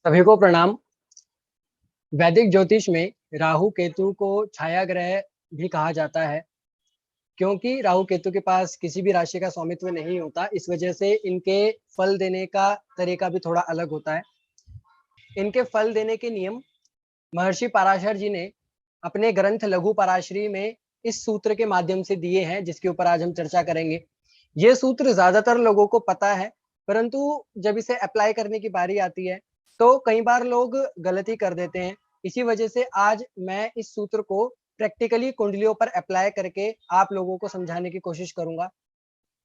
सभी को प्रणाम। वैदिक ज्योतिष में राहु केतु को छाया ग्रह भी कहा जाता है, क्योंकि राहु केतु के पास किसी भी राशि का स्वामित्व नहीं होता। इस वजह से इनके फल देने का तरीका भी थोड़ा अलग होता है। इनके फल देने के नियम महर्षि पराशर जी ने अपने ग्रंथ लघु पराशरी में इस सूत्र के माध्यम से दिए हैं, जिसके ऊपर आज हम चर्चा करेंगे। ये सूत्र ज्यादातर लोगों को पता है, परंतु जब इसे अप्लाई करने की बारी आती है तो कई बार लोग गलती कर देते हैं। इसी वजह से आज मैं इस सूत्र को प्रैक्टिकली कुंडलियों पर अप्लाई करके आप लोगों को समझाने की कोशिश करूंगा।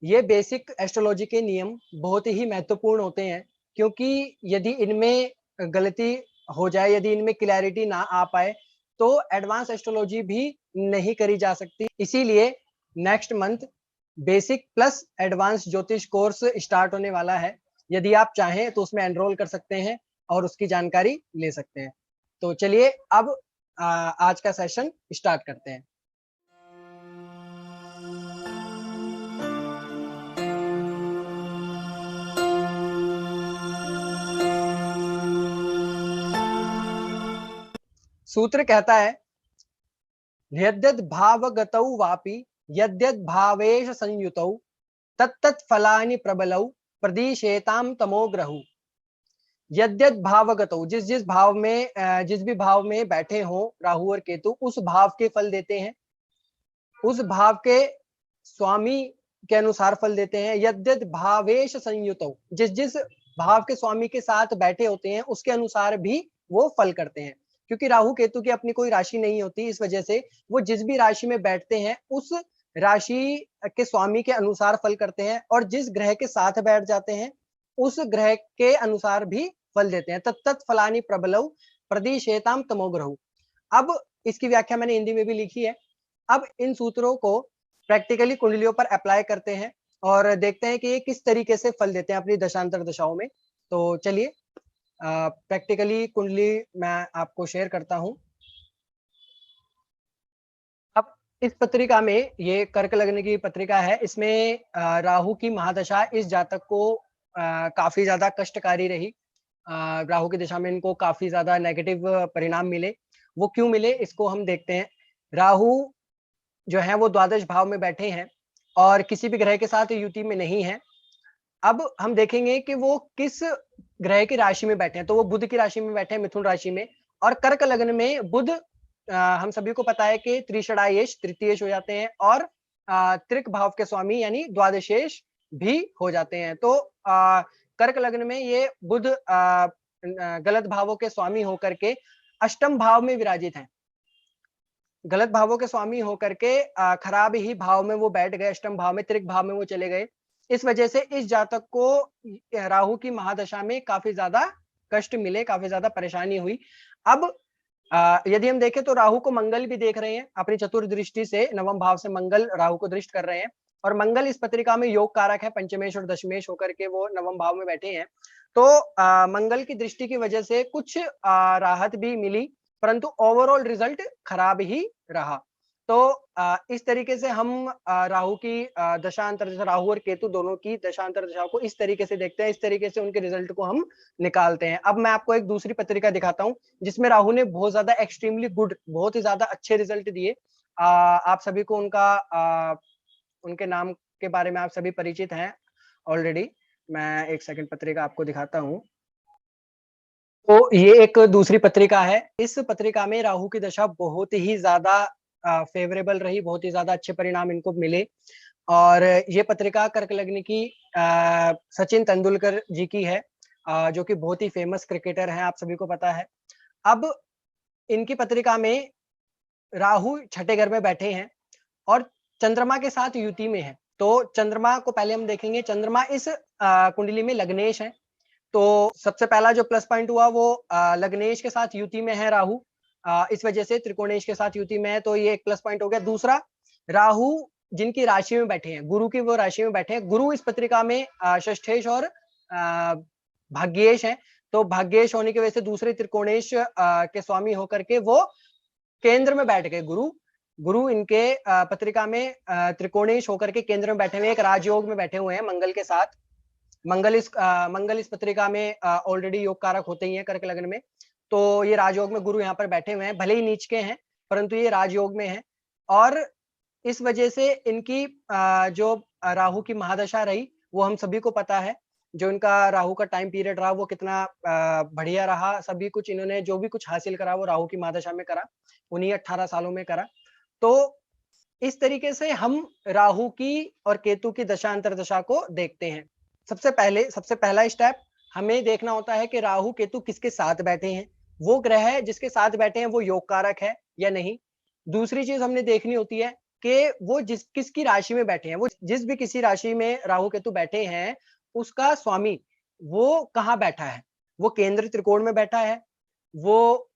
ये बेसिक एस्ट्रोलॉजी के नियम बहुत ही महत्वपूर्ण होते हैं, क्योंकि यदि इनमें गलती हो जाए, यदि इनमें क्लैरिटी ना आ पाए, तो एडवांस एस्ट्रोलॉजी भी नहीं करी जा सकती। इसीलिए next month basic plus advance ज्योतिष कोर्स स्टार्ट होने वाला है। यदि आप चाहें तो उसमें एनरोल कर सकते हैं और उसकी जानकारी ले सकते हैं। तो चलिए अब आज का सेशन स्टार्ट करते हैं। सूत्र कहता है, यद्यद् भावगतौ वापि यद्यद् भावेश संयुतौ तत्तत् फलानि प्रबलौ प्रदिशेताम तमोग्रहु। यद्यद् भावगतौ, जिस भी भाव में बैठे हो राहु और केतु, उस भाव के फल देते हैं, उस भाव के स्वामी के अनुसार फल देते हैं। यद्यद् भावेश संयुतौ, जिस भाव के स्वामी के साथ बैठे होते हैं उसके अनुसार भी वो फल करते हैं। क्योंकि राहु केतु की अपनी कोई राशि नहीं होती, इस वजह से वो जिस भी राशि में बैठते हैं उस राशि के स्वामी के अनुसार फल करते हैं, और जिस ग्रह के साथ बैठ जाते हैं उस ग्रह के अनुसार भी फल देते हैं। तत्तत् फलानि प्रबलौ प्रदिशेताम तमोग्रहु। अब इसकी व्याख्या मैंने हिंदी में भी लिखी है। अब इन सूत्रों को प्रैक्टिकली कुंडलियों पर अप्लाई करते हैं और देखते हैं कि ये किस तरीके से फल देते हैं अपनी दशांतर दशाओं में। तो चलिए प्रैक्टिकली कुंडली मैं आपको शेयर करता हूं। अब इस पत्रिका में, ये कर्क लग्न की पत्रिका है, इसमें राहु की महादशा इस जातक को काफी ज्यादा कष्टकारी रही। राहु की दिशा में इनको काफी ज्यादा नेगेटिव परिणाम मिले। वो क्यों मिले इसको हम देखते हैं। राहु जो है वो द्वादश भाव में बैठे हैं और किसी भी ग्रह के साथ युति में नहीं है। अब हम देखेंगे कि वो किस ग्रह की राशि में बैठे हैं। तो वो बुध की राशि में बैठे हैं, मिथुन राशि में। और कर्क लग्न में बुध, हम सभी को पता है कि त्रिषडाएश तृतीयेश हो जाते हैं और त्रिक भाव के स्वामी यानी द्वादशेश भी हो जाते हैं। तो कर्क लग्न में ये बुध गलत भावों के स्वामी होकर के अष्टम भाव में विराजित हैं। गलत भावों के स्वामी होकर के खराब ही भाव में वो बैठ गए, अष्टम भाव में, त्रिक भाव में वो चले गए। इस वजह से इस जातक को राहु की महादशा में काफी ज्यादा कष्ट मिले, काफी ज्यादा परेशानी हुई। अब यदि हम देखें तो राहु को मंगल भी देख रहे हैं अपनी चतुर्दृष्टि से। नवम भाव से मंगल राहु को दृष्ट कर रहे हैं, और मंगल इस पत्रिका में योग कारक है, पंचमेश और दशमेश होकर के वो नवम भाव में बैठे हैं। तो मंगल की दृष्टि की वजह से कुछ राहत भी मिली, परंतु ओवरऑल रिजल्ट खराब ही रहा। तो इस तरीके से हम राहु की दशांतर, राहु और केतु दोनों की दशांतर दशाओं को इस तरीके से देखते हैं, इस तरीके से उनके रिजल्ट को हम निकालते हैं। अब मैं आपको एक दूसरी पत्रिका दिखाता हूं जिसमें राहु ने बहुत ज्यादा एक्सट्रीमली गुड, बहुत ही ज्यादा अच्छे रिजल्ट दिए। आप सभी को उनके नाम के बारे में आप सभी परिचित हैं ऑलरेडी। मैं एक सेकंड पत्रिका आपको दिखाता हूं। तो ये एक दूसरी पत्रिका है। इस पत्रिका में राहु की दशा बहुत ही ज्यादा फेवरेबल रही, बहुत ही ज्यादा अच्छे परिणाम इनको मिले। और ये पत्रिका कर्क लग्न की सचिन तेंदुलकर जी की है, जो कि बहुत ही फेमस क्रिकेटर हैं, आप सभी को पता है। अब इनकी पत्रिका में राहु छठे घर में बैठे हैं और चंद्रमा के साथ युति में है। तो चंद्रमा को पहले हम देखेंगे। चंद्रमा इस कुंडली में लग्नेश है। तो सबसे पहला जो प्लस पॉइंट हुआ वो लग्नेश के साथ युति में है राहु, इस वजह से त्रिकोणेश के साथ युति में है, तो ये एक प्लस पॉइंट हो गया। दूसरा, राहु जिनकी राशि में बैठे हैं, गुरु की वो राशि में बैठे हैं। गुरु इस पत्रिका में षष्ठेश और भाग्येश है। तो भाग्येश होने की वजह से दूसरे त्रिकोणेश के स्वामी होकर के वो केंद्र में बैठ गए। गुरु इनके पत्रिका में त्रिकोणेश होकर के केंद्र में बैठे हुए, एक राजयोग में बैठे हुए हैं मंगल के साथ। मंगल इस पत्रिका में ऑलरेडी योग कारक होते ही हैं कर्क लग्न में। तो ये राजयोग में गुरु यहाँ पर बैठे हुए हैं, भले ही नीच के हैं, परंतु ये राजयोग में हैं और इस वजह से इनकी जो राहु की महादशा रही, वो हम सभी को पता है। जो इनका राहु का टाइम पीरियड रहा, वो कितना बढ़िया रहा। सभी कुछ इन्होंने जो भी कुछ हासिल करा, वो राहु की महादशा में करा, उन्हीं 18 सालों में करा। तो इस तरीके से हम राहु की और केतु की दशा अंतर्दशा को देखते हैं। सबसे पहला स्टेप हमें देखना होता है कि राहु केतु किसके साथ बैठे हैं। वो ग्रह जिसके साथ बैठे हैं वो योग कारक है या नहीं। दूसरी चीज हमने देखनी होती है कि वो किसकी राशि में बैठे हैं। वो जिस भी किसी राशि में राहु केतु बैठे हैं, उसका स्वामी वो कहाँ बैठा है। वो केंद्र त्रिकोण में बैठा है, वो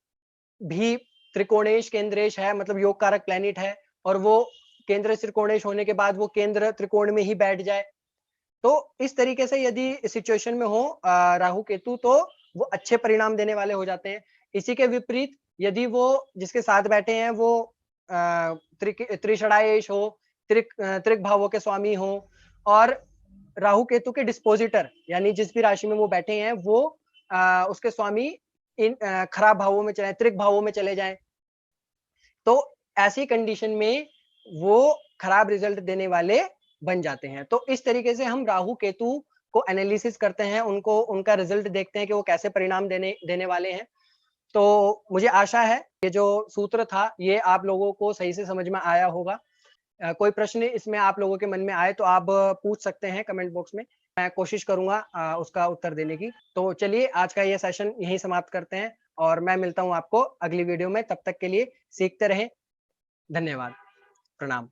भी त्रिकोणेश केंद्रेश है, मतलब योग कारक प्लैनेट है, और वो केंद्र त्रिकोणेश होने के बाद वो केंद्र त्रिकोण में ही बैठ जाए। तो इस तरीके से यदि सिचुएशन में हो राहु केतु, तो वो अच्छे परिणाम देने वाले हो जाते हैं। इसी के विपरीत यदि वो जिसके साथ बैठे हैं वो त्रिषणाएश हो, त्रिक भावों के स्वामी हो और राहु केतु के डिस्पोजिटर यानी जिस भी राशि में वो बैठे हैं वो उसके स्वामी इन खराब भावों में चले, त्रिक भावों में चले जाएं, तो ऐसी कंडीशन में वो खराब रिजल्ट देने वाले बन जाते हैं। तो इस तरीके से हम राहु केतु को एनालिसिस करते हैं, उनको उनका रिजल्ट देखते हैं कि वो कैसे परिणाम देने वाले हैं। तो मुझे आशा है ये जो सूत्र था ये आप लोगों को सही से समझ में आया होगा। कोई प्रश्न इसमें आप लोगों के मन में आए तो आप पूछ सकते हैं कमेंट बॉक्स में। मैं कोशिश करूंगा उसका उत्तर देने की। तो चलिए आज का ये सेशन यहीं समाप्त करते हैं और मैं मिलता हूं आपको अगली वीडियो में। तब तक के लिए सीखते रहें। धन्यवाद। प्रणाम।